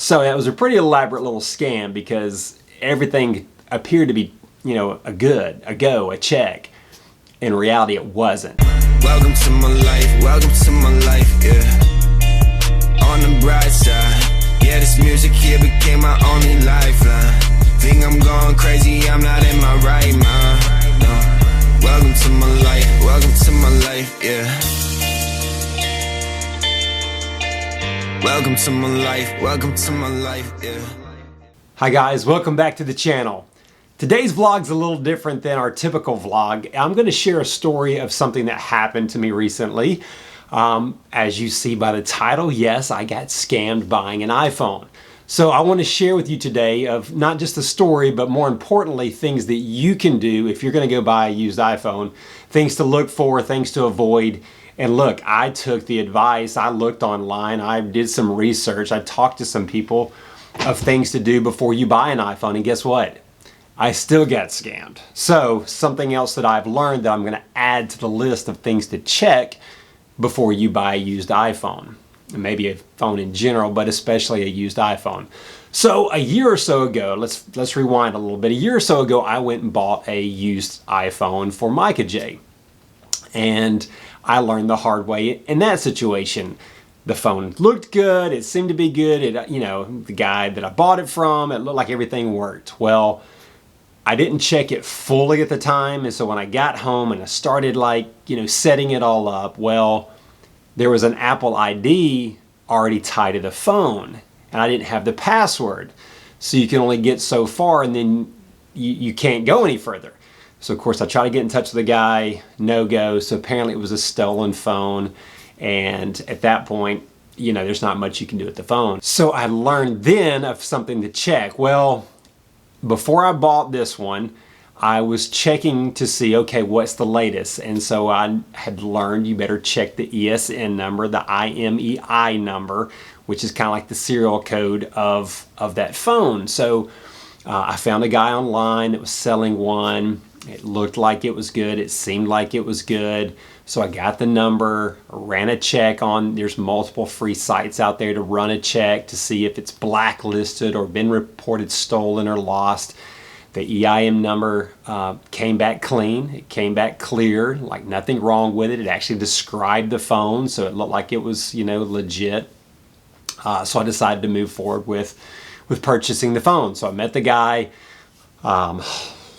So it was a pretty elaborate little scam because everything appeared to be, you know, a check. In reality, it wasn't. Welcome to my life, yeah. On the bright side, yeah, this music here became my only lifeline. Think I'm going crazy, I'm not in my right mind, no. Welcome to my life, yeah. Welcome to my life, yeah. Hi guys, welcome back to the channel. Today's vlog's a little different than our typical vlog. I'm going to share a story of something that happened to me recently. As you see by the title, yes, I got scammed buying an iPhone. So I want to share with you today of not just the story, but more importantly, things that you can do if you're going to go buy a used iPhone, things to look for, things to avoid. And look, I took the advice, I looked online, I did some research, I talked to some people of things to do before you buy an iPhone, and guess what? I still got scammed. So something else that I've learned that I'm going to add to the list of things to check before you buy a used iPhone. Maybe a phone in general, but especially a used iPhone. So a year or so ago, let's rewind a little bit. A year or so ago, I went and bought a used iPhone for Micah Jr. And I learned the hard way in that situation. The phone looked good, it seemed to be good. The guy that I bought it from, it looked like everything worked. Well, I didn't check it fully at the time, and so when I got home and I started setting it all up, well, there was an Apple ID already tied to the phone, and I didn't have the password. So you can only get so far, and then you can't go any further. So of course I tried to get in touch with the guy, no go. So apparently it was a stolen phone, and at that point, there's not much you can do with the phone. So I learned then of something to check. Well, before I bought this one, I was checking to see, okay, what's the latest? And so I had learned you better check the ESN number, the IMEI number, which is kind of like the serial code of that phone. So I found a guy online that was selling one. It looked like it was good. It seemed like it was good. So I got the number, ran a check on, there's multiple free sites out there to run a check to see if it's blacklisted or been reported stolen or lost. The EIM number came back clean. It came back clear, like nothing wrong with it. It actually described the phone, so it looked like it was, legit. So I decided to move forward with purchasing the phone. So I met the guy,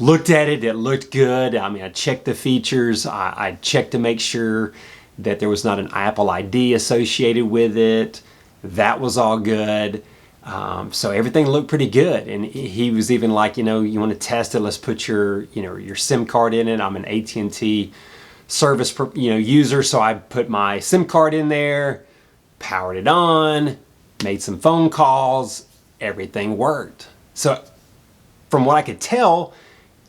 looked at it, it looked good. I mean, I checked the features. I checked to make sure that there was not an Apple ID associated with it. That was all good. So everything looked pretty good. And he was even like, you want to test it, let's put your SIM card in it. I'm an AT&T service user, so I put my SIM card in there, powered it on, made some phone calls, everything worked. So from what I could tell,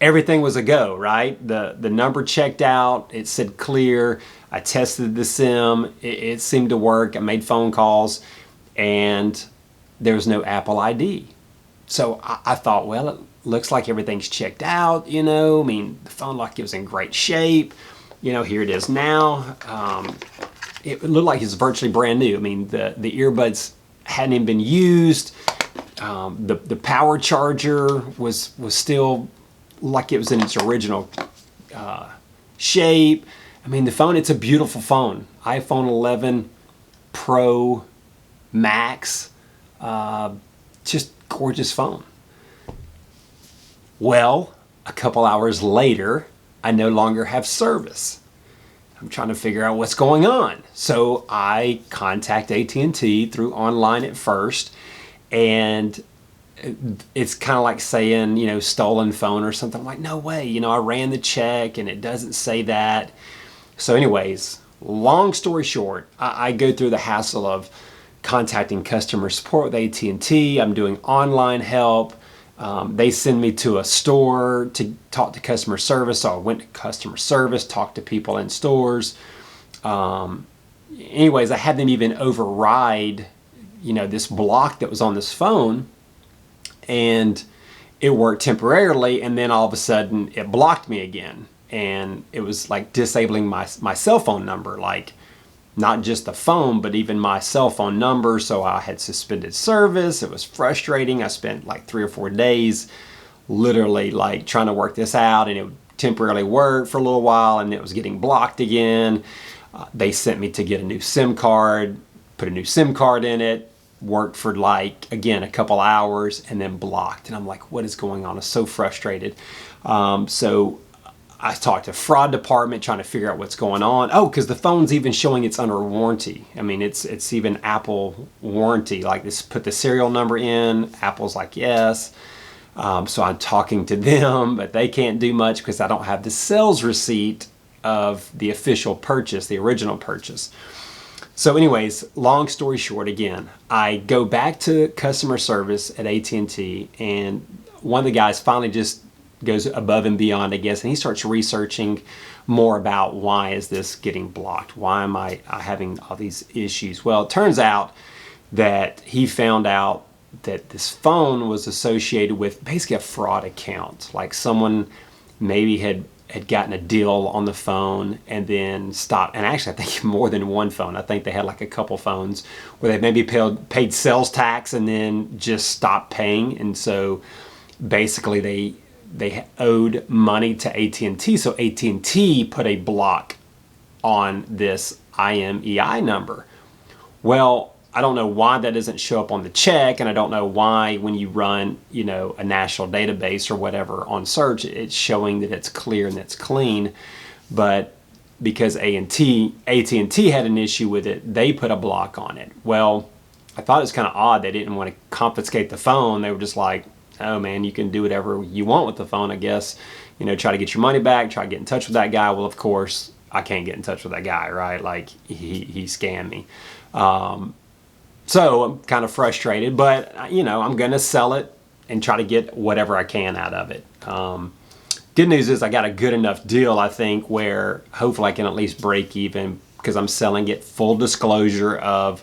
everything was a go, right? The number checked out, it said clear, I tested the SIM, it seemed to work, I made phone calls, and there was no Apple ID. So I thought, well, it looks like everything's checked out, I mean, the phone like it was in great shape, here it is now. It looked like it's virtually brand new. I mean, the earbuds hadn't even been used. The power charger was still like it was in its original shape. I mean, the phone, it's a beautiful phone. iPhone 11 Pro Max, just gorgeous phone. Well, a couple hours later, I no longer have service. I'm trying to figure out what's going on. So I contact AT&T through online at first, and it's kind of like saying, stolen phone or something. I'm like, no way, I ran the check and it doesn't say that. So anyways, long story short, I go through the hassle of contacting customer support with AT&T. I'm doing online help. They send me to a store to talk to customer service. So I went to customer service, talked to people in stores. Anyways, I had them even override, this block that was on this phone, and it worked temporarily, and then all of a sudden it blocked me again, and it was like disabling my cell phone number, like not just the phone, but even my cell phone number. So I had suspended service. It was frustrating. I spent like 3 or 4 days literally like trying to work this out, and it would temporarily work for a little while, and it was getting blocked again. They sent me to get a new SIM card, put a new SIM card in it, worked for like, again, a couple hours, and then blocked. And I'm like, what is going on? I'm so frustrated. So I talked to fraud department trying to figure out what's going on. Oh, because the phone's even showing it's under warranty. I mean, it's even Apple warranty. Like, this, put the serial number in. Apple's like, yes. So I'm talking to them, but they can't do much because I don't have the sales receipt of the official purchase, the original purchase. So anyways, long story short, again, I go back to customer service at AT&T, and one of the guys finally just goes above and beyond, I guess, and he starts researching more about why is this getting blocked? Why am I having all these issues? Well, it turns out that he found out that this phone was associated with basically a fraud account. Like, someone maybe had gotten a deal on the phone and then stopped. And actually, I think more than one phone. I think they had like a couple phones where they maybe paid sales tax and then just stopped paying. And so basically they owed money to AT&T. So AT&T put a block on this IMEI number. Well, I don't know why that doesn't show up on the check, and I don't know why when you run, you know, a national database or whatever on search, it's showing that it's clear and it's clean. But because AT&T had an issue with it, they put a block on it. Well, I thought it was kind of odd. They didn't want to confiscate the phone. They were just like, oh man, you can do whatever you want with the phone, I guess. You know, try to get your money back, try to get in touch with that guy. Well, of course, I can't get in touch with that guy, right? Like, he scammed me. So I'm kind of frustrated, but you know, I'm going to sell it and try to get whatever I can out of it. Good news is I got a good enough deal, I think, where hopefully I can at least break even because I'm selling it, full disclosure of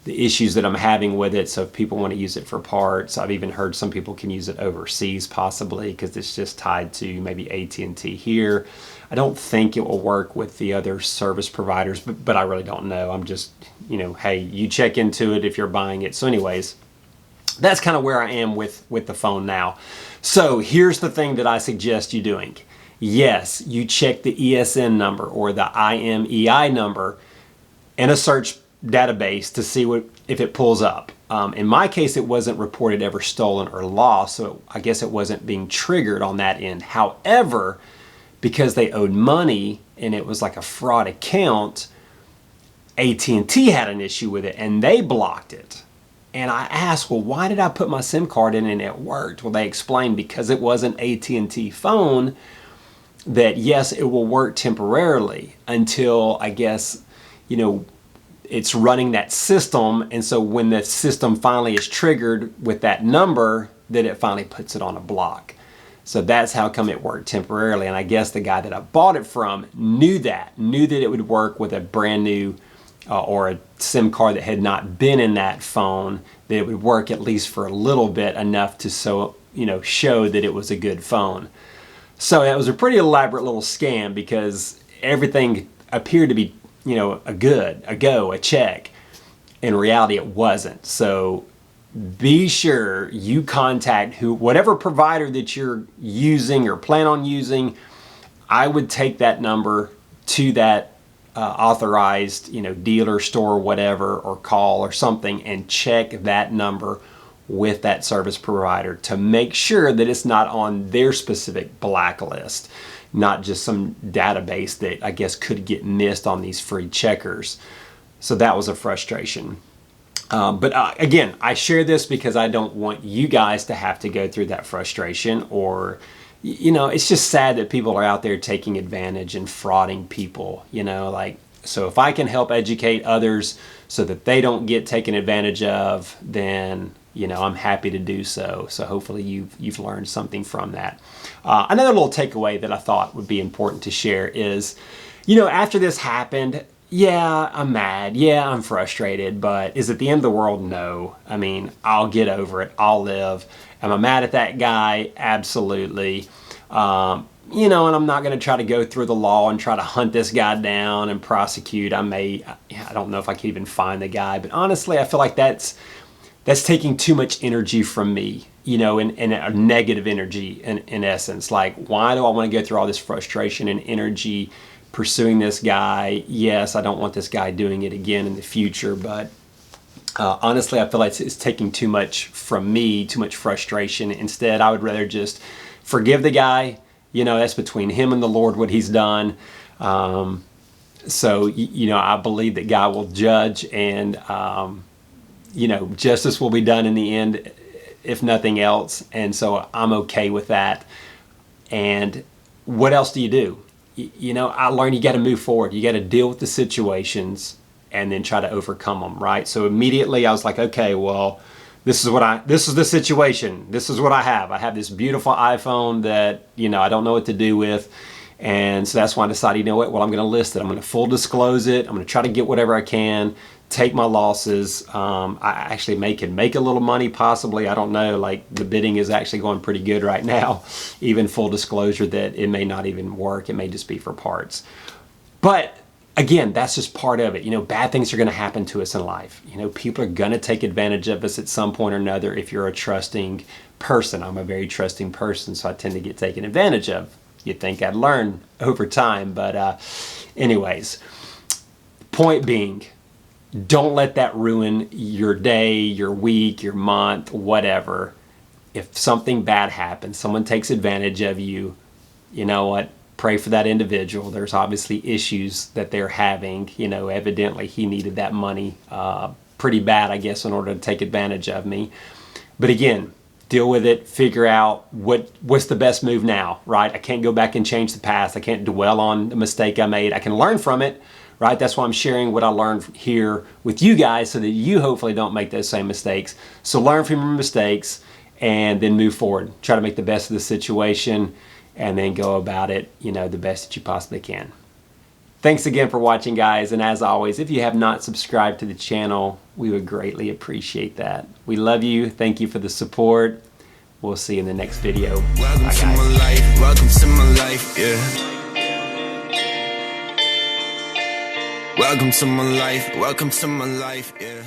the issues that I'm having with it. So if people want to use it for parts, I've even heard some people can use it overseas possibly because it's just tied to maybe AT&T here. I don't think it will work with the other service providers, but I really don't know. I'm just, you know, hey, you check into it if you're buying it. So anyways, that's kind of where I am with the phone now. So here's the thing that I suggest you doing. Yes, you check the ESN number or the IMEI number in a search database to see if it pulls up. In my case, it wasn't reported ever stolen or lost, so I guess it wasn't being triggered on that end. However, because they owed money and it was like a fraud account, AT&T had an issue with it and they blocked it. And I asked, well, why did I put my SIM card in and it worked? Well, they explained because it was an AT&T phone that yes, it will work temporarily until, I guess, you know, it's running that system. And so when the system finally is triggered with that number, then it finally puts it on a block. So that's how come it worked temporarily. And I guess the guy that I bought it from knew that it would work with a brand new or a SIM card that had not been in that phone, that it would work at least for a little bit, enough to show that it was a good phone. So it was a pretty elaborate little scam because everything appeared to be, you know, a check. In reality, it wasn't. So be sure you contact whatever provider that you're using or plan on using. I would take that number to that authorized, you know, dealer, store, whatever, or call or something, and check that number with that service provider to make sure that it's not on their specific blacklist, not just some database that I guess could get missed on these free checkers. So that was a frustration. But again, I share this because I don't want you guys to have to go through that frustration, or, you know, it's just sad that people are out there taking advantage and frauding people, you know, like, so if I can help educate others so that they don't get taken advantage of, then, you know, I'm happy to do so. So hopefully you've learned something from that. Another little takeaway that I thought would be important to share is, you know, after this happened, yeah, I'm mad. Yeah, I'm frustrated, but is it the end of the world? No. I mean, I'll get over it. I'll live. Am I mad at that guy? Absolutely. and I'm not going to try to go through the law and try to hunt this guy down and prosecute. I don't know if I can even find the guy, but honestly, I feel like that's taking too much energy from me, and a negative energy in essence. Like, why do I want to go through all this frustration and energy pursuing this guy? Yes, I don't want this guy doing it again in the future, but honestly, I feel like it's taking too much from me, too much frustration. Instead, I would rather just forgive the guy. That's between him and the Lord what he's done. So, I believe that God will judge, and, justice will be done in the end, if nothing else. And so I'm okay with that. And what else do you do? I learned you got to move forward. You got to deal with the situations and then try to overcome them, right? So immediately I was like, okay, well, this is the situation. This is what I have. I have this beautiful iPhone that, I don't know what to do with. And so that's why I decided, well, I'm going to list it. I'm going to full disclose it. I'm going to try to get whatever I can, take my losses. I actually can make a little money possibly. I don't know. Like, the bidding is actually going pretty good right now. Even full disclosure that it may not even work. It may just be for parts. But again, that's just part of it. Bad things are going to happen to us in life. People are going to take advantage of us at some point or another if you're a trusting person. I'm a very trusting person, so I tend to get taken advantage of. You'd think I'd learn over time, but anyways, point being, don't let that ruin your day, your week, your month, whatever. If something bad happens, someone takes advantage of you, you know what? Pray for that individual. There's obviously issues that they're having. Evidently he needed that money pretty bad, I guess, in order to take advantage of me. But again, deal with it, figure out what's the best move now, right? I can't go back and change the past. I can't dwell on the mistake I made. I can learn from it, right? That's why I'm sharing what I learned here with you guys so that you hopefully don't make those same mistakes. So learn from your mistakes and then move forward. Try to make the best of the situation and then go about it, the best that you possibly can. Thanks again for watching, guys. And as always, if you have not subscribed to the channel, we would greatly appreciate that. We love you. Thank you for the support. We'll see you in the next video. Welcome Bye, to guys. my life, welcome to my life, yeah. Welcome to my life, yeah.